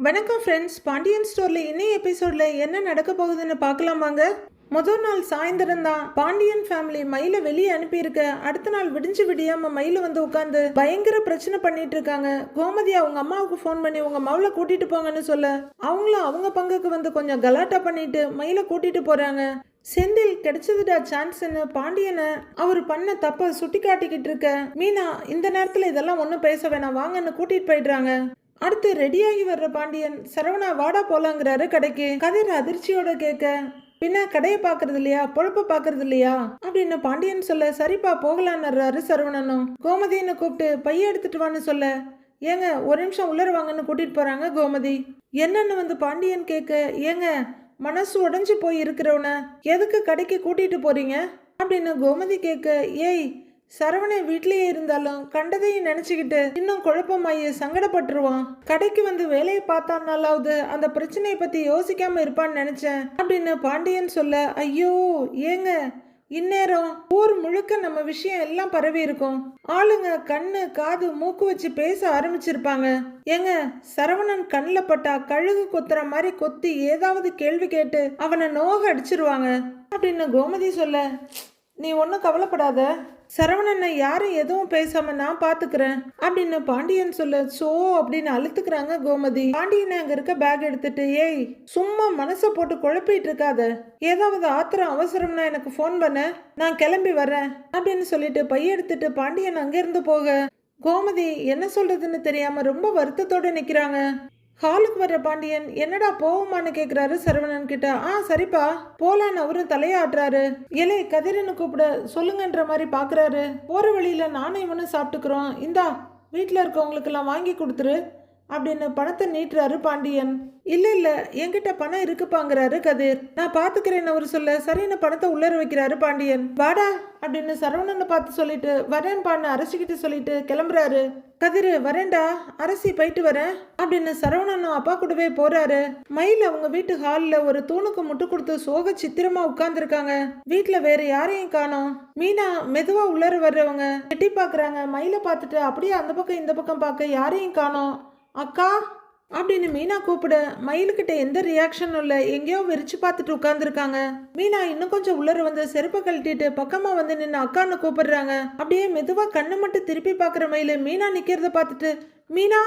வணக்கம் ஃப்ரெண்ட்ஸ். பாண்டியன் ஸ்டோர்ல இன்னைய எபிசோட்ல என்ன நடக்க போகுதுன்னு பார்க்கலாமாங்க. முதல் நாள் சாயந்தரம் தான் பாண்டியன் ஃபேமிலி மயில வெளியே அனுப்பியிருக்க. அடுத்த நாள் விடிஞ்சு விடியாம மயில வந்து உட்காந்து பயங்கர பிரச்சனை பண்ணிட்டு இருக்காங்க. கோமதி அவங்க அம்மாவுக்கு ஃபோன் பண்ணி உங்க மவளை கூட்டிட்டு போங்கன்னு சொல்ல அவங்களும் அவங்க பங்குக்கு வந்து கொஞ்சம் கலாட்டா பண்ணிட்டு மயில கூட்டிட்டு போறாங்க. செந்தில் கிடைச்சதுடா சான்ஸ்ன்னு பாண்டியனை அவர் பண்ண தப்ப சுட்டி காட்டிக்கிட்டு இருக்க. மீனா இந்த நேரத்துல இதெல்லாம் ஒன்றும் பேச வேணாம் வாங்கன்னு கூட்டிட்டு போயிடுறாங்க. அடுத்து ரெடியாகி வர்ற பாண்டியன் சரவணா வாடா போலாங்கிறாரு கடைக்கு. கதிர் அதிர்ச்சியோட கேட்க பின்ன கடையை பாக்குறது இல்லையா பொழப்ப பாக்குறது இல்லையா அப்படின்னு பாண்டியன் சொல்ல சரிப்பா போகலான்னு சரவணனும். கோமதின்னு கூப்பிட்டு பைய எடுத்துட்டு வான்னு சொல்ல ஏங்க ஒரு நிமிஷம் உள்ளர வாங்கன்னு கூட்டிட்டு போறாங்க கோமதி. என்னன்னு வந்து பாண்டியன் கேட்க ஏங்க மனசு உடைஞ்சு போய் இருக்கிறவன எதுக்கு கடைக்கு கூட்டிட்டு போறீங்க அப்படின்னு கோமதி கேட்க ஏய் சரவணை வீட்லயே இருந்தாலும் கண்டதையும் நினைச்சுக்கிட்டு இன்னும் குழப்பமாயி சங்கடப்பட்டுருவான். கடைக்கு வந்து வேலையை பார்த்தான்னாலாவது அந்த பிரச்சனையை பத்தி யோசிக்காம இருப்பான்னு நினைச்சேன் அப்படின்னு பாண்டியன் சொல்ல ஐயோ ஏங்க இந்நேரம் ஊர் முழுக்க நம்ம விஷயம் எல்லாம் பரவி இருக்கும். ஆளுங்க கண்ணு காது மூக்கு வச்சு பேச ஆரம்பிச்சிருப்பாங்க. ஏங்க சரவணன் கண்ணில் பட்டா கழுகு கொத்துற மாதிரி கொத்தி ஏதாவது கேள்வி கேட்டு அவனை நோக அடிச்சிருவாங்க அப்படின்னு கோமதி சொல்ல நீ ஒன்றும் கவலைப்படாத சரவணனை யாரும் எதுவும் பேசாம நான் பாத்துக்கிறேன் அப்படின்னு பாண்டியன் சொல்ல சோ அப்படின்னு அழுத்துக்கிறாங்க கோமதி. பாண்டியன் அங்க இருக்க பேக் எடுத்துட்டு ஏய் சும்மா மனசை போட்டு குழப்பிட்டு இருக்காத, ஏதாவது ஆத்திரம் அவசரம்னா எனக்கு ஃபோன் பண்ண, நான் கிளம்பி வரேன் அப்படின்னு சொல்லிட்டு பைய எடுத்துட்டு பாண்டியன் அங்கிருந்து போக கோமதி என்ன சொல்றதுன்னு தெரியாம ரொம்ப வருத்தத்தோட நிக்கிறாங்க. ஹாலுக்கு வர்ற பாண்டியன் என்னடா போவோமான்னு கேக்குறாரு சரவணன் கிட்ட. சரிப்பா போலான்னு அவரும் தலையாடுறாரு. இலை கதிரன்னு கூப்பிட சொல்லுங்கன்ற மாதிரி பாக்குறாரு. போற வழியில நானும் இவனும் சாப்பிட்டுக்கிறோம், இந்தா வீட்டுல இருக்கவங்களுக்கு எல்லாம் வாங்கி கொடுத்துரு அப்படின்னு பணத்தை நீட்டுறாரு பாண்டியன். இல்ல இல்ல என்கிட்ட பணம் இருக்குப்பாங்கிறாரு கதிர். நான் பாத்துக்கிறேன்னு அவரு சொல்ல சரின்னு பணத்தை உள்ளர வைக்கிறாரு பாண்டியன். வாடா அப்படின்னு சரவணனை பார்த்து சொல்லிட்டு வரேன்பான்னு அரசிக்கிட்டு சொல்லிட்டு கிளம்புறாரு. கதிர் வரேன்டா அரசி போயிட்டு வரேன் அப்படின்னு சரவணனும் அப்பா கூடவே போறாரு. மயில் அவங்க வீட்டு ஹால்ல ஒரு தூணுக்கு முட்டு கொடுத்து சோக சித்திரமா உட்கார்ந்துருக்காங்க. வீட்டுல வேற யாரையும் காணோம். மீனா மெதுவா உள்ளர வர்றவங்க எட்டி பாக்குறாங்க. மயில பார்த்துட்டு அப்படியே அந்த பக்கம் இந்த பக்கம் பார்க்க யாரையும் காணோம். அக்கா அப்படின்னு மீனா கூப்பிட மயிலுக்கிட்ட எந்த ரியாக்ஷனும் இல்லை, எங்கேயோ வெறிச்சு பார்த்துட்டு உட்கார்ந்துருக்காங்க. மீனா இன்னும் கொஞ்சம் உள்ளர வந்து செருப்பை கழட்டிட்டு பக்கமா வந்து நின்று அக்கான்னு கூப்பிடுறாங்க. அப்படியே மெதுவா கண்ணை மட்டும் திருப்பி பார்க்குற மயிலு மீனா நிக்கிறத பார்த்துட்டு மீனா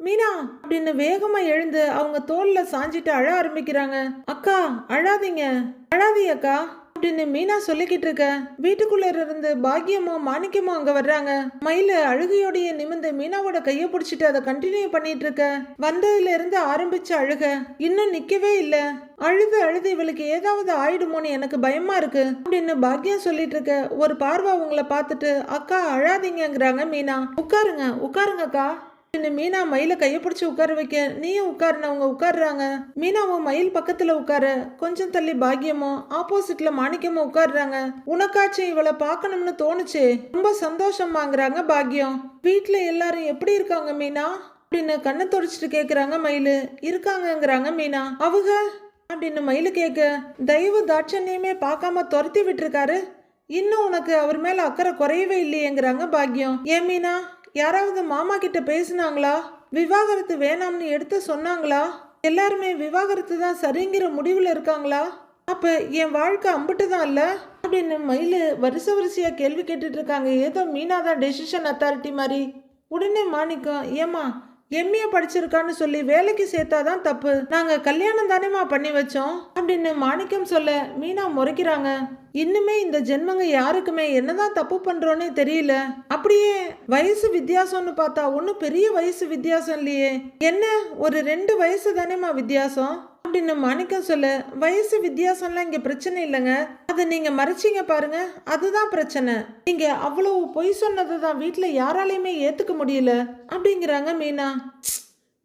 மீனா அப்படின்னு வேகமா எழுந்து அவங்க தோல்ல சாஞ்சிட்டு அழ ஆரம்பிக்கிறாங்க. அக்கா அழாதீங்க அழாதீங்கக்கா அப்படின்னு மீனா சொல்லிக்கிட்டு இருக்க வீட்டுக்குள்ள இருந்து பாக்கியமோ மாணிக்கமோ அங்க வர்றாங்க. மயில அழுகையோடைய நிமிந்து மீனாவோட கைய பிடிச்சிட்டு அதை கண்டினியூ பண்ணிட்டு இருக்க. வந்ததுல இருந்து ஆரம்பிச்ச அழுக இன்னும் நிக்கவே இல்ல. அழுது அழுது இவளுக்கு ஏதாவது ஆயிடுமோன்னு எனக்கு பயமா இருக்கு அப்படின்னு பாக்கியம் சொல்லிட்டு இருக்க. ஒரு பார்வை அவங்கள பார்த்துட்டு அக்கா அழாதீங்கிறாங்க மீனா. உட்காருங்க உட்காருங்கக்கா மீனா மயில கைய பிடிச்சி உட்கார வைக்க நீயும் உட்காருன்னு அவங்க உட்காடுறாங்க. மீனாவும் மயில் பக்கத்துல உட்கார கொஞ்சம் தள்ளி பாக்கியமோ ஆப்போசிட்ல மாணிக்கமோ உட்காடுறாங்க. உனக்காச்சும் இவளை பார்க்கணும்னு தோணுச்சு, ரொம்ப சந்தோஷமாங்கிறாங்க பாக்கியம். வீட்டுல எல்லாரும் எப்படி இருக்காங்க மீனா அப்படின்னு கண்ணை தொடச்சிட்டு கேக்குறாங்க மயிலு. இருக்காங்கங்கிறாங்க மீனா. அவங்க அப்படின்னு மயிலு கேட்க தயவு தாட்சண்யமே பார்க்காம துரத்தி விட்டுருக்காரு, இன்னும் உனக்கு அவர் மேல அக்கறை குறையவே இல்லையேங்கிறாங்க பாக்கியம். ஏன் மீனா யாராவது மாமா கிட்ட பேசினாங்களா, விவாகரத்து வேணாம்னு எடுத்து சொன்னாங்களா, எல்லாருமே விவாகரத்து தான் சரிங்கிற முடிவுல இருக்காங்களா, அப்ப என் வாழ்க்கை அம்பிட்டு தான் இல்ல அப்படின்னு மயிலு வரிசையா கேள்வி கேட்டுட்டு இருக்காங்க. ஏதோ மீனா தான் டெசிஷன் அத்தாரிட்டி மாதிரி. உடனே மாணிக்கம் ஏமா எம்ஏ படிச்சிருக்கான்னு சொல்லி வேலைக்கு சேர்த்தாதான் தப்பு, நாங்க கல்யாணம் தானேமா பண்ணி வச்சோம் அப்படின்னு மாணிக்கம் சொல்ல மீனா முறைக்கிறாங்க. இன்னுமே இந்த ஜென்மங்க யாருக்குமே என்னதான் தப்பு பண்றோன்னே தெரியல. அப்படியே வயசு வித்தியாசம்னு பார்த்தா ஒன்னும் பெரிய வயசு வித்தியாசம் இல்லையே, என்ன ஒரு 2 வயசு தானேமா வித்தியாசம் அப்படின்னு மாணிக்கம் சொல்ல வயசு வித்தியாசம்லாம் இங்க பிரச்சனை இல்லைங்க, அதை நீங்க மறைச்சிங்க பாருங்க அதுதான் பிரச்சனை. நீங்க அவ்வளவு பொய் சொன்னதுதான் வீட்டுல யாராலையுமே ஏத்துக்க முடியல அப்படிங்கிறாங்க மீனா.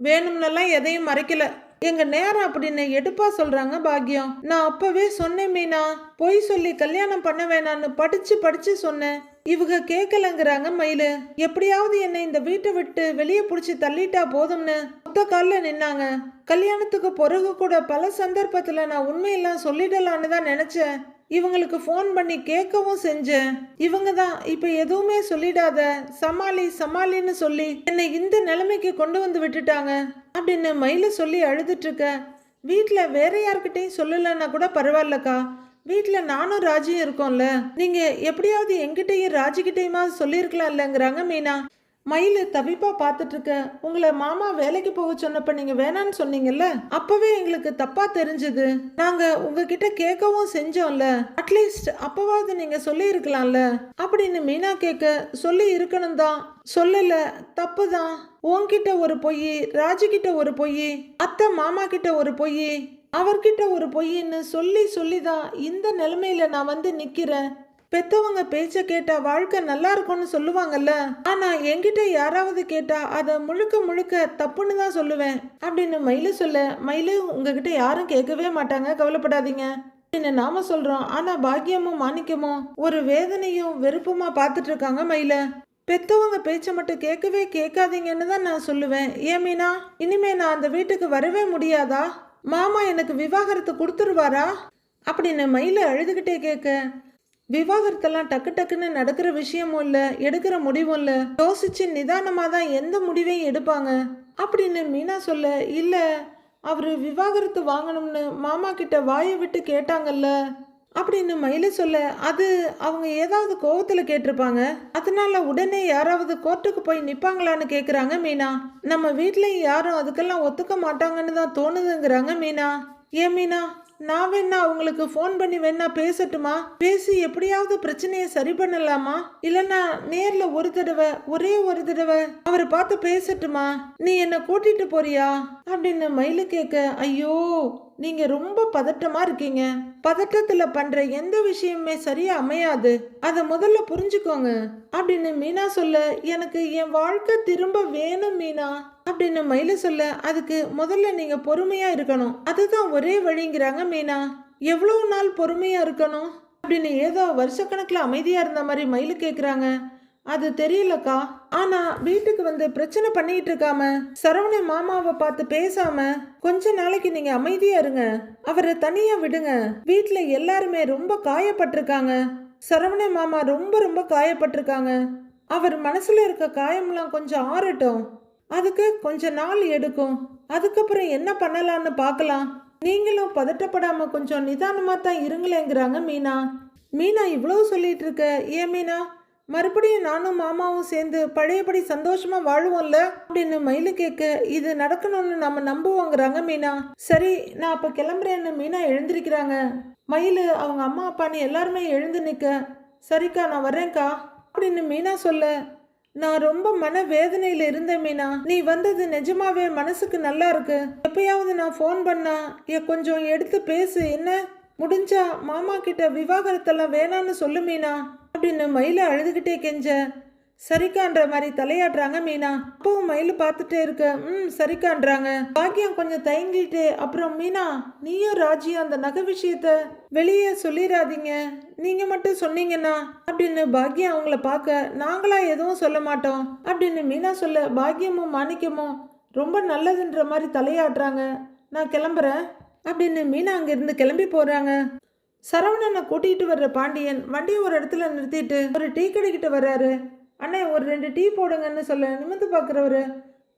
வேணும்னெல்லாம் எதையும் மறைக்கல, எங்க நேரம் அப்படின்னு எடுப்பா சொல்றாங்க பாக்கியம். நான் அப்பவே சொன்னேன் மீனா, பொய் சொல்லி கல்யாணம் பண்ண வேணான்னு படிச்சு சொன்னேன், இவங்க கேட்கலங்கிறாங்க மயிலு. எப்படியாவது என்னை இந்த வீட்டை விட்டு வெளியே பிடிச்சி தள்ளிட்டா போதும்னு ஒத்த காலில் நின்னாங்க. கல்யாணத்துக்கு பிறகு கூட பல சந்தர்ப்பத்துல நான் உண்மையெல்லாம் சொல்லிடலான்னு தான் நினைச்சேன். இவங்களுக்கு ஃபோன் பண்ணி கேட்கவும் செஞ்சேன். இவங்க தான் இப்ப எதுவுமே சொல்லிடாத சமாளி சமாளின்னு சொல்லி என்னை இந்த நிலைமைக்கு கொண்டு வந்து விட்டுட்டாங்க அப்படின்னு மயில சொல்லி அழுதுட்டு இருக்க. வீட்டில் வேற யார்கிட்டையும் சொல்லலைன்னா கூட பரவாயில்லக்கா, வீட்டில் நானும் ராஜியும் இருக்கோம்ல, நீங்க எப்படியாவது என்கிட்டயும் ராஜிக்கிட்டையுமா சொல்லியிருக்கலாம் இல்லைங்கிறாங்க மீனா. மயிலு தவிப்பா பார்த்துட்டு இருக்க. உங்களை மாமா வேலைக்கு போக சொன்னப்ப நீங்க வேணான்னு சொன்னீங்கல்ல, அப்பவே எங்களுக்கு தப்பா தெரிஞ்சது. நாங்க உங்ககிட்ட கேட்கவும் செஞ்சோம்ல, அட்லீஸ்ட் அப்பவாவது நீங்க சொல்லி இருக்கலாம்ல அப்படின்னு மீனா கேட்க. சொல்லி இருக்கணும் தான், சொல்லல, தப்பு தான். உன்கிட்ட ஒரு பொய், ராஜுகிட்ட ஒரு பொய், அத்தை மாமா கிட்ட ஒரு பொய், அவர்கிட்ட ஒரு பொய்ன்னு சொல்லி சொல்லிதான் இந்த நிலைமையில நான் வந்து நிக்கிறேன். பெத்தவங்க பேச்ச கேட்டா வாழ்க்கை நல்லா இருக்கும்னு சொல்லுவாங்கல்ல, ஆனா என்கிட்ட யாராவது கேட்டா அதை முழுக்க முழுக்க தப்புன்னு தான் சொல்லுவேன் அப்படின்னு மயிலு சொல்ல. மயிலு, உங்ககிட்ட யாரும் கேட்கவே மாட்டாங்க, கவலைப்படாதீங்க அப்படின்னு நாம சொல்றோம். ஆனா பாக்கியமும் மாணிக்கமும் ஒரு வேதனையும் வெறுப்புமா பார்த்துட்டு இருக்காங்க மயில. பெத்தவங்க பேச்ச மட்டும் கேட்கவே கேட்காதீங்கன்னு தான் நான் சொல்லுவேன். ஏன் மீனா, இனிமே நான் அந்த வீட்டுக்கு வரவே முடியாதா? மாமா எனக்கு விவாகரத்து கொடுத்துருவாரா அப்படின்னு மயில அழுதுகிட்டே கேட்க. விவாகரத்தெல்லாம் டக்கு டக்குன்னு நடக்கிற விஷயமும் இல்லை, எடுக்கிற முடிவும் இல்லை. யோசிச்சு நிதானமாக தான் எந்த முடிவையும் எடுப்பாங்க அப்படின்னு மீனா சொல்ல. இல்லை, அவர் விவாகரத்து வாங்கணும்னு மாமா கிட்ட வாயை விட்டு கேட்டாங்கல்ல அப்படின்னு மயில சொல்ல. அது அவங்க ஏதாவது கோவத்தில் கேட்டிருப்பாங்க, அதனால உடனே யாராவது கோர்ட்டுக்கு போய் நிற்பாங்களான்னு கேட்குறாங்க மீனா. நம்ம வீட்லேயும் யாரும் அதுக்கெல்லாம் ஒத்துக்க மாட்டாங்கன்னு தான் தோணுதுங்கிறாங்க மீனா. ஏன் மீனா, நான் வேணா அவங்களுக்கு ஃபோன் பண்ணி வேணா பேசட்டுமா? பேசி எப்படியாவது பிரச்சனையை சரி பண்ணலாமா? இல்லைன்னா நேர்ல ஒரே ஒரு தடவை அவரை பார்த்து பேசட்டுமா? நீ என்ன கூட்டிட்டு போறியா அப்படின்னு மயிலு கேட்க. ஐயோ, நீங்க ரொம்ப பதட்டமா இருக்கீங்க. பதட்டத்துல பண்ற எந்த விஷயமே சரியா அமையாது, அதை முதல்ல புரிஞ்சுக்கோங்க அப்படின்னு மீனா சொல்ல. எனக்கு என் வாழ்க்கை திரும்ப வேணும் மீனா அப்படின்னு மயில சொல்ல. அதுக்கு முதல்ல நீங்க பொறுமையா இருக்கணும், அதுதான் ஒரே வழிங்கிறாங்க மீனா. எவ்வளவு நாள் பொறுமையா இருக்கணும் அப்படின்னு ஏதோ வருஷக்கணக்கில் அமைதியா இருந்த மாதிரி மயிலு கேக்குறாங்க. அது தெரியலக்கா, ஆனா வீட்டுக்கு வந்து பிரச்சனை பண்ணிட்டு இருக்காம, சரவண மாமாவை பார்த்து பேசாம கொஞ்ச நாளைக்கு நீங்க அமைதியா இருங்க, அவரை தனியா விடுங்க. வீட்டுல எல்லாருமே ரொம்ப காயப்பட்டிருக்காங்க. சரவண மாமா ரொம்ப ரொம்ப காயப்பட்டிருக்காங்க. அவர் மனசுல இருக்க காயம்லாம் கொஞ்சம் ஆறட்டும், அதுக்கு கொஞ்ச நாள் எடுக்கும். அதுக்கப்புறம் என்ன பண்ணலான்னு பார்க்கலாம். நீங்களும் பதட்டப்படாம கொஞ்சம் நிதானமா தான் இருங்களேங்கிறாங்க மீனா. மீனா இவ்வளவு சொல்லிட்டு இருக்க. ஏன் மீனா, மறுபடியும் நானும் மாமாவும் சேர்ந்து பழையபடி சந்தோஷமா வாழுவோம்ல அப்படின்னு மயிலு கேட்க. இது நடக்கணும்னு நம்ம நம்புவோங்கிறாங்க மீனா. சரி, நான் அப்ப கிளம்புறேன்னு மீனா எழுந்திருக்கிறாங்க. மயிலு அவங்க அம்மா அப்பான்னு எல்லாருமே எழுந்து நிற்க. சரிக்கா, நான் வரேன்க்கா அப்படின்னு மீனா சொல்ல. நான் ரொம்ப மன வேதனையில இருந்தேன் மீனா, நீ வந்தது நிஜமாவே மனசுக்கு நல்லா இருக்கு. எப்பயாவது நான் ஃபோன் பண்ணா கொஞ்சம் எடுத்து பேசு, என்ன முடிஞ்சா மாமா கிட்ட விவாகரத்தெல்லாம் வேணான்னு சொல்லு மீனா அப்படின்னு மயில அழுதுகிட்டே கெஞ்ச. சரிக்கான்ற மாதிரி தலையாடுறாங்க மீனா. அப்பவும் மயில பார்த்துட்டே இருக்க. சரிக்கான்றாங்க. பாக்கியம் கொஞ்சம் தயங்கிட்டு, அப்புறம் மீனா, நீயும் ராஜியும் அந்த நகை விஷயத்த வெளியே சொல்லிடாதீங்க, நீங்க மட்டும் சொன்னீங்கன்னா அப்படின்னு பாக்கியம் அவங்கள பார்க்க. நாங்களா எதுவும் சொல்ல மாட்டோம் அப்படின்னு மீனா சொல்ல. பாக்கியமும் மாணிக்கமும் ரொம்ப நல்லதுன்ற மாதிரி தலையாடுறாங்க. நான் கிளம்புறேன் அப்படின்னு மீனா அங்கிருந்து கிளம்பி போறாங்க. சரவணனை கூட்டிகிட்டு வர்ற பாண்டியன் வண்டியை ஒரு இடத்துல நிறுத்திட்டு ஒரு டீ கடைக்கிட்ட வர்றாரு. அண்ணே, ஒரு 2 டீ போடுங்கன்னு சொல்ல நிமிந்து பார்க்குறவரு,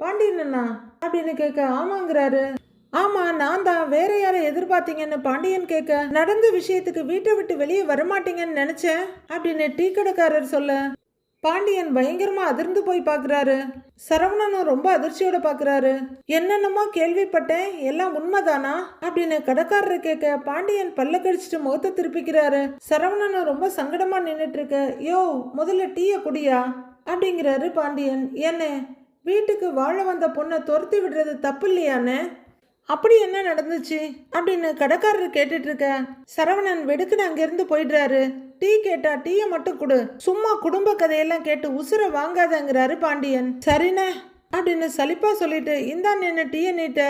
பாண்டியன் அண்ணா அப்படின்னு கேட்க. ஆமாங்கிறாரு. ஆமா, நான் தான். வேற யாரை எதிர்பார்த்தீங்கன்னு பாண்டியன் கேட்க. நடந்த விஷயத்துக்கு வீட்டை விட்டு வெளியே வரமாட்டீங்கன்னு நினைச்சேன் அப்படின்னு டீ கடைக்காரர் சொல்ல. பாண்டியன் பயங்கரமா அதிர்ந்து போய் பார்க்குறாரு. சரவணனும் ரொம்ப அதிர்ச்சியோட பார்க்குறாரு. என்னென்னமோ கேள்விப்பட்டேன், எல்லாம் உண்மைதானா அப்படின்னு கடைக்காரரை கேட்க. பாண்டியன் பல்ல கடிச்சிட்டு முகத்தை திருப்பிக்கிறாரு. சரவணனும் ரொம்ப சங்கடமா நின்றுட்டு இருக்க. யோ, முதல்ல டீயை குடியா அப்படிங்கிறாரு பாண்டியன். என்ன, வீட்டுக்கு வாழ வந்த பொண்ணை துரத்தி விடுறது தப்பு இல்லையான்னு? அப்படி என்ன நடந்துச்சு அப்படின்னு கடைக்காரர் கேட்டுட்டு இருக்க. சரவணன் வெடுக்குன்னு அங்கிருந்து போயிடுறாரு. டீ கேட்டா டீயை மட்டும் கொடு, சும்மா குடும்ப கதையெல்லாம் கேட்டு உசுரை வாங்காதங்கிறாரு பாண்டியன். சரிண்ணே அப்படின்னு சலிப்பா சொல்லிட்டு இந்தா நின்று டீயை நீட்ட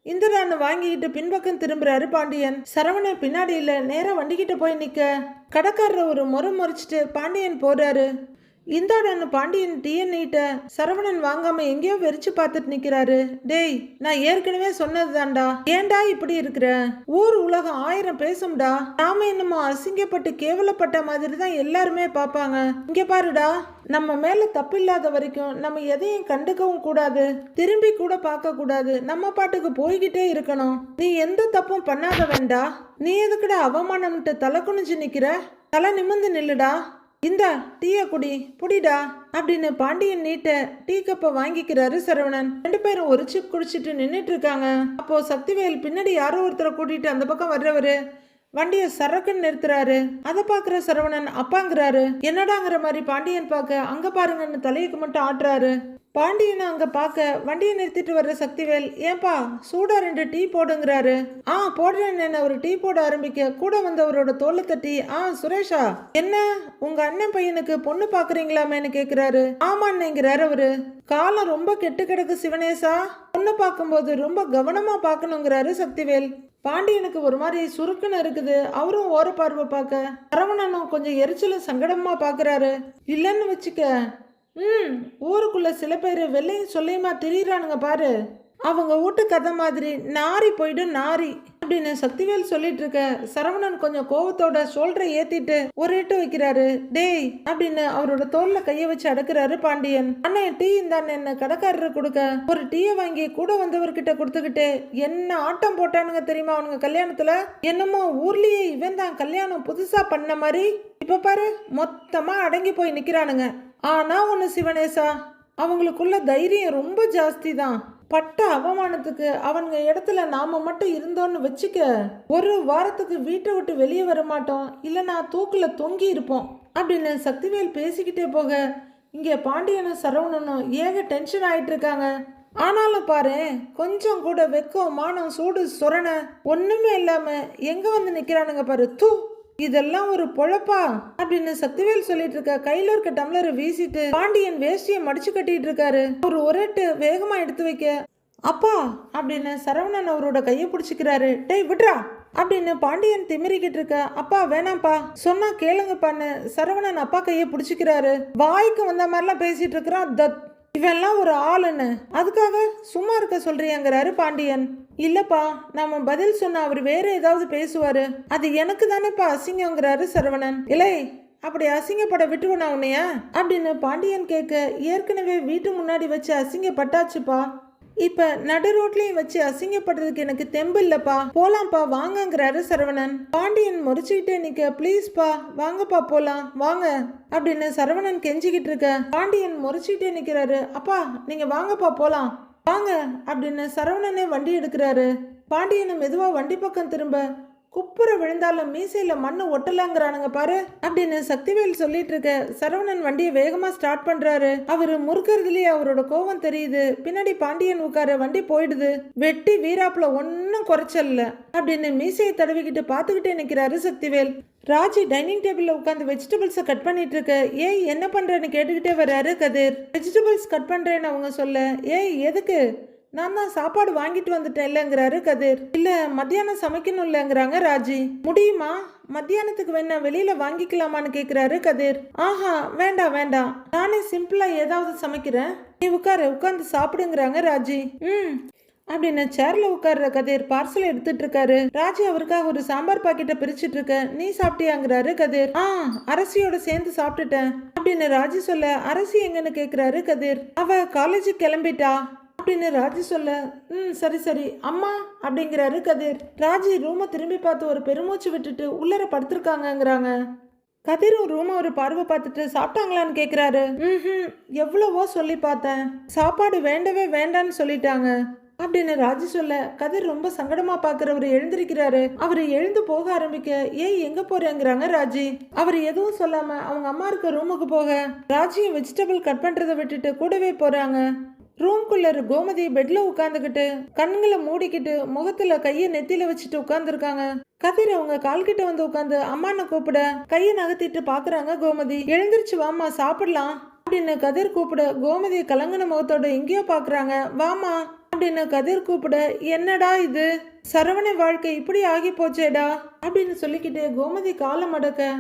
இந்திரான்னு வாங்கிக்கிட்டு பின்பக்கம் திரும்புறாரு பாண்டியன். சரவணன் பின்னாடியில் நேராக வண்டிக்கிட்ட போய் நிற்க. கடைக்காரர் ஒரு முறைச்சிட்டு பாண்டியன் போறாரு. இந்தாடான்னு பாண்டியன் டீயை நீட்ட சரவணன் வாங்காம எங்கேயோ வெறிச்சு பார்த்துட்டு நிக்கிறாரு. டேய், நான் ஏற்கனவே சொன்னது தான்டா, ஏன்டா இப்படி இருக்கிற? ஊர் உலகம் 1000 பேசும்டா, நாம என்னமோ அசிங்கப்பட்டு கேவலப்பட்ட மாதிரி தான் எல்லாருமே பார்ப்பாங்க. இங்க பாருடா, நம்ம மேல தப்பு இல்லாத வரைக்கும் நம்ம எதையும் கண்டுக்கவும் கூடாது, திரும்பி கூட பார்க்க கூடாது, நம்ம பாட்டுக்கு போய்கிட்டே இருக்கணும். நீ எந்த தப்பும் பண்ணாத வேண்டா, நீ எதுக்குடா அவமானம்ட்டு தலை குனிஞ்சு நிக்கிற? தலை நிமிர்ந்து நில்லுடா, இந்த டீய குடி புடிடா அப்படின்னு பாண்டியன் நீட்ட டீ கப்பை வாங்கிக்கிறாரு சரவணன். 2 பேரும் ஒரு சிப் குடிச்சிட்டு நின்றுட்டு இருக்காங்க. அப்போ சக்திவேல் பின்னாடி யாரோ ஒருத்தரை கூட்டிட்டு அந்த பக்கம் வர்றவரு வண்டியை சரக்குன்னு நிறுத்துறாரு. அதை பாக்குற சரவணன் அப்பாங்கிறாரு. என்னடாங்கிற மாதிரி பாண்டியன் பார்க்க அங்க பாருங்கன்னு தலையுக்கு மட்டும் ஆட்டுறாரு. பாண்டியனை அங்க பார்க்க வண்டியை நிறுத்திட்டு வர்ற சக்திவேல், ஏன்பா சூடா 2 டீ போடுங்கிறாரு. போடுறேன். என்ன ஒரு டீ போட ஆரம்பிக்க கூட வந்தவரோட தோலை தட்டி, சுரேஷா, என்ன உங்க அண்ணன் பையனுக்கு பொண்ணு பாக்குறீங்களாமேன்னு கேக்குறாரு. ஆமான்னுங்கிறாரு அவரு. காலம் ரொம்ப கெட்டு கிடக்கு சிவனேசா, பொண்ணு பார்க்கும்போது ரொம்ப கவனமா பார்க்கணுங்கிறாரு சக்திவேல். பாண்டியனுக்கு ஒரு மாதிரி சுருக்குன்னு இருக்குது. அவரும் ஓர பார்வை பார்க்க சரவணனும் கொஞ்சம் எரிச்சலும் சங்கடமா பாக்குறாரு. இல்லைன்னு வச்சுக்க, ஊருக்குள்ள சில பேர் வெள்ளையும் சொல்லியுமா திரியிறானுங்க பாரு, அவங்க வீட்டு கதை மாதிரி நாரி போயிடும் நாரி அப்படின்னு சக்திவேல் சொல்லிட்டு இருக்க சரவணன் கொஞ்சம் கோவத்தோட ஷோல்டரை ஏத்திட்டு ஒரு இட்டு வைக்கிறாரு. டேய் அப்படின்னு அவரோட தோல்ல கைய வச்சு அடக்குறாரு பாண்டியன். அண்ணே டீ இந்தான்னு என்ன கடைக்காரரு கொடுக்க ஒரு டீயை வாங்கி கூட வந்தவர்கிட்ட கொடுத்துக்கிட்டு என்ன ஆட்டம் போட்டானுங்க தெரியுமா அவனுங்க கல்யாணத்துல. என்னமோ ஊர்லயே இவன் தான் கல்யாணம் புதுசா பண்ண மாதிரி இப்ப பாரு மொத்தமா அடங்கி போய் நிக்கிறானுங்க. ஆனா ஒண்ணு சிவனேசா, அவங்களுக்குள்ள தைரியம் ரொம்ப ஜாஸ்தி தான். பட்ட அவமானத்துக்கு அவனுங்க இடத்துல நாம மட்டும் இருந்தோன்னு வச்சுக்க, ஒரு வாரத்துக்கு வீட்டை விட்டு வெளியே வர மாட்டோம், இல்லைனா தூக்குல தொங்கி இருப்போம் அப்படின்னு சக்திவேல் பேசிக்கிட்டே போக இங்க பாண்டியனும் சரவணனும் ஏக டென்ஷன் ஆயிட்டு இருக்காங்க. ஆனாலும் பாரு, கொஞ்சம் கூட வெக்கம் மானம் சூடு சொரண ஒண்ணுமே இல்லாம எங்க வந்து நிக்கிறானுங்க பாரு. தூ, இதெல்லாம் ஒரு பொழப்பா அப்படின்னு சக்திவேல் சொல்லிட்டு இருக்க கையில இருக்க டம்ளரை வீசிட்டு பாண்டியன் வேஷ்டியை மடிச்சு கட்டிட்டு இருக்காரு. ஒரு ஒரேட்டு வேகமா எடுத்து வைக்க, அப்பா அப்படின்னு சரவணன் அவரோட கையை பிடிச்சிக்கிறாரு. டேய் விட்ரா அப்படின்னு பாண்டியன் திமிரிக்கிட்டு இருக்க, அப்பா வேணாம்ப்பா சொன்னா கேளுங்கப்பான்னு சரவணன் அப்பா கையை பிடிச்சிக்கிறாரு. வாய்க்கு வந்த மாதிரிலாம் பேசிட்டு இருக்கிறான். தத், இவெல்லாம் ஒரு ஆளுன்னு அதுக்காக சும்மா இருக்க சொல்றியாங்கிறாரு பாண்டியன். இல்லப்பா, நாம பதில் சொன்னா அவர் வேற ஏதாவது பேசுவாரு, அது எனக்கு தானேப்பா அசிங்கங்கிறாரு சரவணன். இல்லை, அப்படி அசிங்கப்பட விட்டுவனா உன்னைய அப்படின்னு பாண்டியன் கேட்க, ஏற்கனவே வீட்டு முன்னாடி வச்சு அசிங்கப்பட்டாச்சுப்பா, இப்ப நடு ரோட்லயும் வச்சு அசிங்கப்படுறதுக்கு எனக்கு தெம்பு இல்லப்பா, போலாம்ப்பா வாங்கங்கிறாரு சரவணன். பாண்டியன் முறைச்சுக்கிட்டே நிக்க, ப்ளீஸ்ப்பா வாங்கப்பா போலாம் வாங்க அப்படின்னு சரவணன் கெஞ்சிக்கிட்டு இருக்க பாண்டியன் முறைச்சுக்கிட்டே நிக்கிறாரு. அப்பா நீங்க வாங்கப்பா போலாம் வாங்க அப்படின்னு சரவணனே வண்டி எடுக்கிறாரு. பாண்டியனை மெதுவா வண்டி பக்கம் திரும்ப, குப்புற விழுந்தாலும் மீசையில மண்ணு ஒட்டலாங்கிறானுங்க பாரு அப்படின்னு சக்திவேல் சொல்லிட்டு இருக்க சரவணன் வண்டியை வேகமா ஸ்டார்ட் பண்றாரு. அவரு முறுக்கிறதுலயே அவரோட கோவம் தெரியுது. பின்னாடி பாண்டியன் உட்கார வண்டி போயிடுது. வெட்டி வீராப்புல ஒன்னும் குறைச்சல்ல அப்படின்னு மீசையை தடவிக்கிட்டு பாத்துக்கிட்டே நிக்கிறாரு சக்திவேல். ராஜி டைனிங் டேபிள்ல உட்காந்து வெஜிடபிள்ஸை கட் பண்ணிட்டு இருக்க, ஏய் என்ன பண்றேன்னு கேட்டுக்கிட்டே வர்றாரு கதிர். வெஜிடபிள்ஸ் கட் பண்றேன்னு அவங்க சொல்ல, ஏய் எதுக்கு, நான் தான் சாப்பாடு வாங்கிட்டு வந்துட்டேன் இல்லைங்கிறாரு கதிர். இல்ல மத்தியானம் சமைக்கணும் இல்லைங்கிறாங்க ராஜி. முடியுமா, மத்தியானத்துக்கு வேணா வெளியில வாங்கிக்கலாமான்னு கேக்குறாரு கதிர். ஆஹா வேண்டாம் வேண்டாம், நானே சிம்பிளா ஏதாவது சமைக்கிறேன், நீ உட்காந்து சாப்பிடுங்கிறாங்க ராஜி. அப்படின்னு சேர்ல உட்கார்ற கதிர் பார்சல் எடுத்துட்டு இருக்காரு. ராஜி அவருக்காக ஒரு சாம்பார் பாக்கெட்டை பிரிச்சுட்டு இருக்க, நீ சாப்பிட்டியாங்கிறாரு கதிர். அரசியோட சேர்ந்து சாப்பிட்டுட்டேன் அப்படின்னு ராஜி சொல்ல, அரசி எங்கன்னு கேக்குறாரு கதிர். அவ காலேஜுக்கு கிளம்பிட்டா அப்படின்னு ராஜி சொல்ல, சரி சரி அம்மா அப்படிங்கிறாரு கதிர். ராஜி ரூமை திரும்பி பார்த்து ஒரு பெருமூச்சு விட்டுட்டு உள்ளர படுத்திருக்காங்கங்கிறாங்க. கதிரும் ரூமை ஒரு பார்வை பார்த்துட்டு சாப்பிட்டாங்களான்னு கேக்குறாரு. எவ்வளவோ சொல்லி பார்த்தேன், சாப்பாடு வேண்டவே வேண்டான்னு சொல்லிட்டாங்க அப்படின்னு ராஜி சொல்ல, கதிர் ரொம்ப சங்கடமா பாக்குறவர் எழுந்திருக்கிறாரு. அவரு எழுந்து போக ஆரம்பிக்க, ஏய் எங்க போறேங்கிறாங்க ராஜி. அவர் எதுவும் சொல்லாம அவங்க அம்மா இருக்க ரூமுக்கு போக ராஜியை வெஜிடபிள் கட் பண்றதை விட்டுட்டு கூடவே போறாங்க. ரூம்குள்ள கோமதி பெட்ல உட்காந்துக்கிட்டு கண்களை மூடிக்கிட்டு முகத்துல கைய நெத்தில வச்சுட்டு உட்கார்ந்துருக்காங்க. கதிர் அவங்க கால்கிட்ட வந்து உட்காந்து அம்மான்னு கூப்பிட கையை நகர்த்திட்டு பாக்குறாங்க கோமதி. எழுந்திருச்சு வாமா சாப்பிடலாம் அப்படின்னு கதிர் கூப்பிட கோமதி கலங்கின முகத்தோட எங்கேயோ பாக்குறாங்க. வாமா அப்படின்னு கதிர் கூப்பிட, என்னடா இது சரவண வாழ்க்கை இப்படி ஆகி போச்சேடா அப்படின்னு சொல்லிக்கிட்டு கோமதி காலை மடக்க,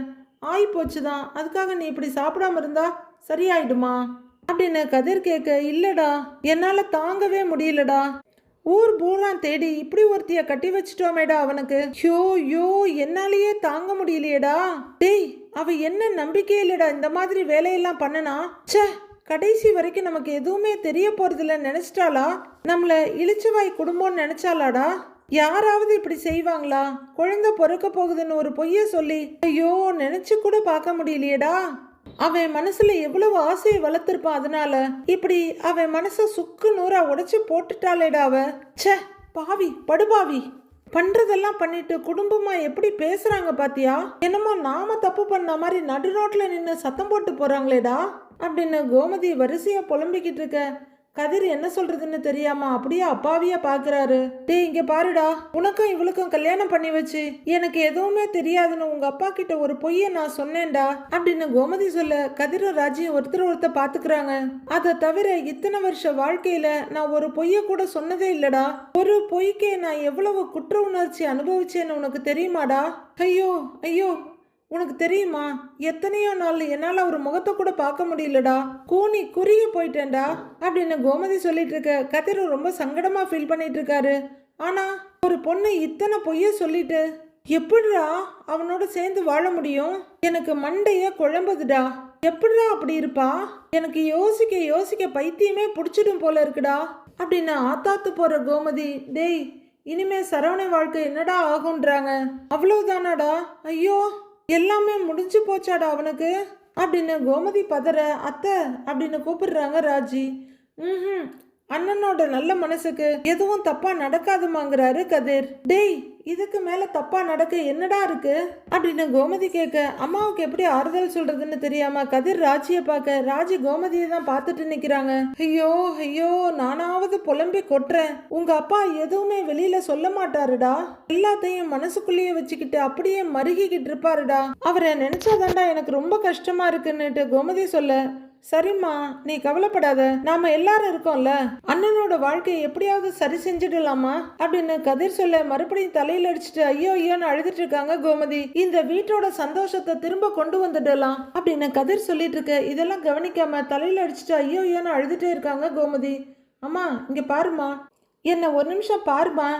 ஆகி போச்சுதான், அதுக்காக நீ இப்படி சாப்பிடாம இருந்தா சரியாயிடுமா அப்படின்னு கதிர் கேட்க, இல்லடா என்னால தாங்கவே முடியலடா, ஊர் பூரா தேடி இப்படி ஒருத்திய கட்டி வச்சிட்டோமேடா அவனுக்கு, யோ என்னாலேயே தாங்க முடியலையேடா. டேய் அவ என்ன நம்பிக்கை இல்லடா இந்த மாதிரி வேலையெல்லாம் பண்ணனா. ச்சே, கடைசி வரைக்கும் நமக்கு எதுவுமே தெரிய போறதில்ல நினைச்சிட்டாளா? நம்மள இளிச்சவாய் குடும்பம்னு நினைச்சாலாடா? யாராவது இப்படி செய்வாங்களா? குழந்தை பிறக்க போகுதுன்னு ஒரு பொய்ய சொல்லி ஐயோ நினைச்சு கூட பார்க்க முடியலையேடா. அவன் மனசுல எவ்வளவு ஆசையை வளர்த்திருப்பான். அதனால இப்படி அவன் மனச சுக்கு நூறா உடைச்சு போட்டுட்டாளேடா அவ. ச்சே, பாவி படுபாவி. பண்றதெல்லாம் பண்ணிட்டு குடும்பமா எப்படி பேசுறாங்க பாத்தியா? என்னமோ நாம தப்பு பண்ண மாதிரி நடு ரோட்ல நின்று சத்தம் போட்டு போறாங்களேடா அப்படின்னு கோமதி வரிசையா புலம்பிக்கிட்டு இருக்க கதிர் என்ன சொல்றதுன்னு தெரியாம அப்படியே அப்பாவியா பாக்குறாரு. டேய் இங்க பாருடா, உனக்கும் இவளுக்கும் கல்யாணம் பண்ணி வச்சு எனக்கு எதுவுமே தெரியாதுன்னு உங்க அப்பா கிட்ட ஒரு பொய்ய நான் சொன்னேன்டா அப்படின்னு கோமதி சொல்ல கதிரும் ராஜியும் ஒருத்தர் பாத்துக்கிறாங்க. அதை தவிர இத்தனை வருஷ வாழ்க்கையில நான் ஒரு பொய்ய கூட சொன்னதே இல்லடா. ஒரு பொய்க்கே நான் எவ்வளவு குற்ற உணர்ச்சி அனுபவிச்சேன்னு உனக்கு தெரியுமாடா? ஐயோ ஐயோ, உனக்கு தெரியுமா எத்தனையோ நாள் என்னால ஒரு முகத்தை கூட பார்க்க முடியலடா, கூனி குறுகி போயிட்டேன்டா அப்படின்னு கோமதி சொல்லிட்டு இருக்க கதிர் ரொம்ப சங்கடமா ஃபீல் பண்ணிட்டு இருக்காரு. ஆனா ஒரு பொண்ணு இத்தனை பொய்ய சொல்லிட்டு எப்படிடா அவனோட சேர்ந்து வாழ முடியும்? எனக்கு மண்டைய குழம்புதுடா. எப்படிடா அப்படி இருப்பா? எனக்கு யோசிக்க யோசிக்க பைத்தியமே பிடிச்சிடும் போல இருக்குடா அப்படின்னு ஆத்தாத்து போற கோமதி. டேய் இனிமே சரவண வாழ்க்கை என்னடா ஆகுன்றாங்க? அவ்வளவுதானாடா? ஐயோ எல்லாமே முடிஞ்சு போச்சாடா அவனுக்கு அப்படின்னு கோமதி பதற அத்தை அப்படின்னு கூப்பிடுறாங்க ராஜி. அண்ணனோட நல்ல மனசுக்கு எதுவும் தப்பா நடக்காதுமாங்கிறாரு கதிர். டேய் இதுக்கு மேல தப்பா நடக்க என்னடா இருக்கு அப்படின்னு கோமதி கேட்க அம்மாவுக்கு எப்படி ஆறுதல் சொல்றதுன்னு தெரியாம கதிர் ராஜிய பார்க்க ராஜி கோமதியை தான் பார்த்துட்டு நிக்கிறாங்க. ஐயோ ஐயோ, நானாவது புலம்பி கொட்டுறேன், உங்க அப்பா எதுவுமே வெளியில சொல்ல மாட்டாருடா, எல்லாத்தையும் மனசுக்குள்ளேயே வச்சுக்கிட்டு அப்படியே மருகிக்கிட்டு இருப்பாருடா, அவரை நினைச்சாதான்டா எனக்கு ரொம்ப கஷ்டமா இருக்குன்னுட்டு கோமதி சொல்ல சரிம்மா நீ கவலைப்படாத, நாம எல்லாரும் இருக்கோம்ல, அண்ணனோட வாழ்க்கையை எப்படியாவது சரி செஞ்சிடலாமா அப்படின்னு கதிர் சொல்ல மறுபடியும் தலையில அடிச்சுட்டு ஐயோ ஐயோன்னு அழுதுட்டு இருக்காங்க கோமதி. இந்த வீட்டோட சந்தோஷத்தை திரும்ப கொண்டு வந்துடலாம் அப்படின்னு கதிர் சொல்லிட்டு இருக்க இதெல்லாம் கவனிக்காம தலையில அடிச்சுட்டு ஐயோ ஐயோன்னு அழுதுட்டே இருக்காங்க கோமதி. அம்மா இங்க பாருமா, என்ன ஒரு நிமிஷம் பாருமா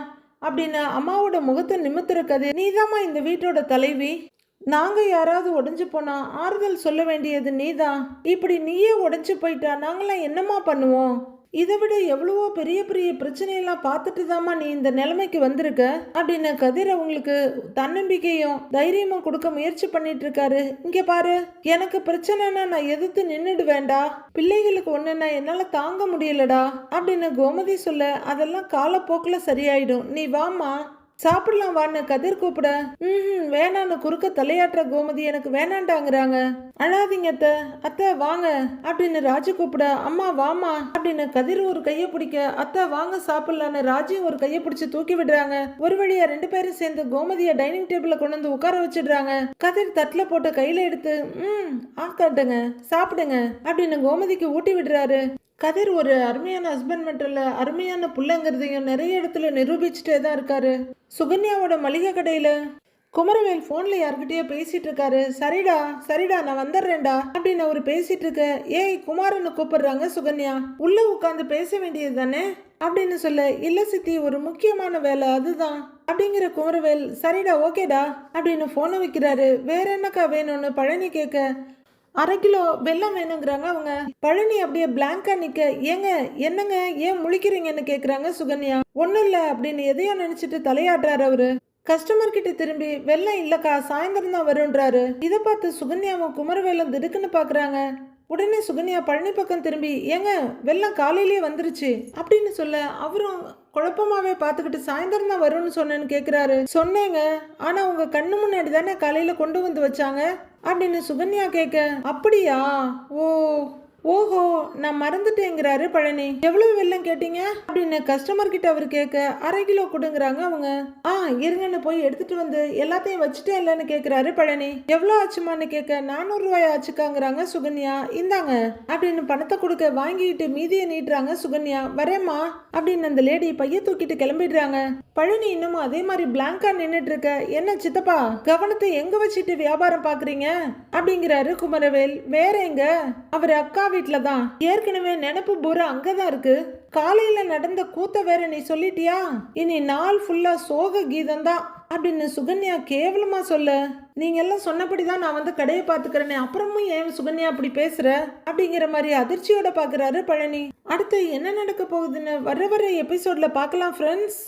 அப்படின்னு அம்மாவோட முகத்தை நிமித்துற கதிர். நீதாம்மா இந்த வீட்டோட தலைவி, நாங்க யாராவது உடைஞ்சு போனா ஆறுதல் சொல்ல வேண்டியது நீதான், இப்படி நீயே உடைஞ்சு போயிட்டா நாங்களாம் என்னமா பண்ணுவோம்? இதை விட எவ்வளவோ பெரிய பெரிய பிரச்சனையெல்லாம் பார்த்துட்டு தாமா நீ இந்த நிலைமைக்கு வந்திருக்க அப்படின்னு கதிர் அவங்களுக்கு தன்னம்பிக்கையும் தைரியமும் கொடுக்க முயற்சி பண்ணிட்டு இருக்காரு. இங்க பாரு, எனக்கு பிரச்சனைனா நான் எதிர்த்து நின்றுடுவேண்டா, பிள்ளைகளுக்கு ஒண்ணுன்னா என்னால தாங்க முடியலடா அப்படின்னு கோமதி சொல்ல அதெல்லாம் காலப்போக்கில் சரியாயிடும், நீ வாமா சாப்பிடலாம் வான்னு கதிர் கூப்பிட வேணான்னு குறுக்க தலையாட்டுற கோமதி எனக்கு வேணாண்டாங்கிறாங்க. அழாதீங்க அத்தை, அத்தை வாங்க அப்படின்னு ராஜி கூப்பிட அம்மா வாமா அப்படின்னு கதிர் ஒரு கையை பிடிக்க அத்தை வாங்க சாப்பிடலான்னு ராஜியும் ஒரு கையை பிடிச்சு தூக்கி விடுறாங்க. ஒரு வழியா ரெண்டு பேரும் சேர்ந்து கோமதியை டைனிங் டேபிள்ல கொண்டு வந்து உட்கார வச்சிடுறாங்க. கதிர் தட்டுல போட்டு கையில எடுத்து ஆக்காட்டுங்க சாப்பிடுங்க அப்படின்னு கோமதிக்கு ஊட்டி விடுறாரு. கதிர் ஒரு அருமையான ஹஸ்பண்ட் மட்டும் இல்ல, அருமையான புள்ளங்கிறதையும் நிறைய இடத்துல நிரூபிச்சுட்டே தான் இருக்காரு. சுகன்யாவோட மளிகை கடையில குமரவேல் போன்ல யார்கிட்டயோ பேசிட்டு இருக்காரு. சரிடா சரிடா நான் வந்துடுறேன்டா அப்படின்னு அவரு பேசிட்டு இருக்க ஏய் குமாரன்னு கூப்பிடுறாங்க சுகன்யா. உள்ள உட்காந்து பேச வேண்டியது தானே அப்படின்னு சொல்ல இல்ல சித்தி ஒரு முக்கியமான வேலை அதுதான் அப்படிங்கிற குமரவேல் சரிடா ஓகேடா அப்படின்னு போனை வைக்கிறாரு. வேற என்னக்கா வேணும்னு பழனி கேட்க 1/2 கிலோ வெல்லம் வேணுங்கிறாங்க அவங்க. பழனி அப்படியே பிளாங்கா நிக்க ஏங்க என்னங்க ஏன் முழிக்கிறீங்கன்னு கேக்குறாங்க சுகன்யா. ஒன்னும் இல்ல அப்படின்னு எதையோ நினைச்சிட்டு தலையாடுறாரு அவரு. கஸ்டமர் கிட்ட திரும்பி வெல்லம் இல்லக்கா சாயந்தரம் தான் வரும்ன்றாரு. இதை பார்த்து சுகன்யாவும் குமரவேலும் திடுக்குன்னு பாக்குறாங்க. உடனே சுகன்யா பழனி பக்கம் திரும்பி ஏங்க வெல்லம் காலையிலேயே வந்துருச்சு அப்படின்னு சொல்ல அவரும் குழப்பமாவே பார்த்துக்கிட்டு சாயந்தரம் தான் வரும்னு சொன்னேன்னு கேட்குறாரு. சொன்னேங்க, ஆனா உங்க கண்ணு முன்னாடி தானே காலையில கொண்டு வந்து வச்சாங்க அப்படின்னு சுகன்யா கேட்க அப்படியா ஓஹோ நான் மறந்துட்டேங்கிறாரு பழனி. எவ்வளவு வெல்லம் கேட்டீங்க அப்படின்னு கஸ்டமர் கிட்ட அவர் கேட்க 1/2 கிலோ கொடுங்கறாங்க அவங்க. இருங்கன்னு போய் எடுத்துட்டு வந்து எல்லாத்தையும் வச்சுட்டே இல்லைன்னு கேட்கிறாரு பழனி. எவ்வளவு ஆச்சுமான்னு கேட்க 400 ரூபாய் ஆச்சுக்காங்கிறாங்க சுகன்யா. இந்தாங்க அப்படின்னு பணத்தை கொடுக்க வாங்கிட்டு மீதியை நீட்டுறாங்க சுகன்யா. வரேம்மா அப்படின்னு அந்த லேடி பைய தூக்கிட்டு கிளம்பிடுறாங்க. பழனி இன்னமும் அதே மாதிரி பிளாங்கா நின்னுட்டு இருக்க என்ன சித்தப்பா கவனத்தை எங்க வச்சுட்டு வியாபாரம் பாக்குறீங்க அப்படிங்கிறாரு குமரவேல். வேற எங்க அவர் அக்கா வீட்டுல தான், ஏற்கனவே நினைப்பு பூரா அங்கதான் இருக்கு. காலையில நடந்த கூத்த வேற நீ சொல்லிட்டியா, இனி நாள் ஃபுல்லா சோக கீதம் தான் அப்படின்னு சுகன்யா கேவலமா சொல்ல, நீங்க எல்லாம் சொன்னபடிதான் நான் வந்து கடையை பாத்துக்கிறேனே, அப்புறமும் ஏன் சுகன்யா அப்படி பேசுற அப்படிங்கிற மாதிரி அதிர்ச்சியோட பாக்குறாரு பழனி. அடுத்து என்ன நடக்க போகுதுன்னு வர எபிசோட்ல பார்க்கலாம் ஃப்ரெண்ட்ஸ்.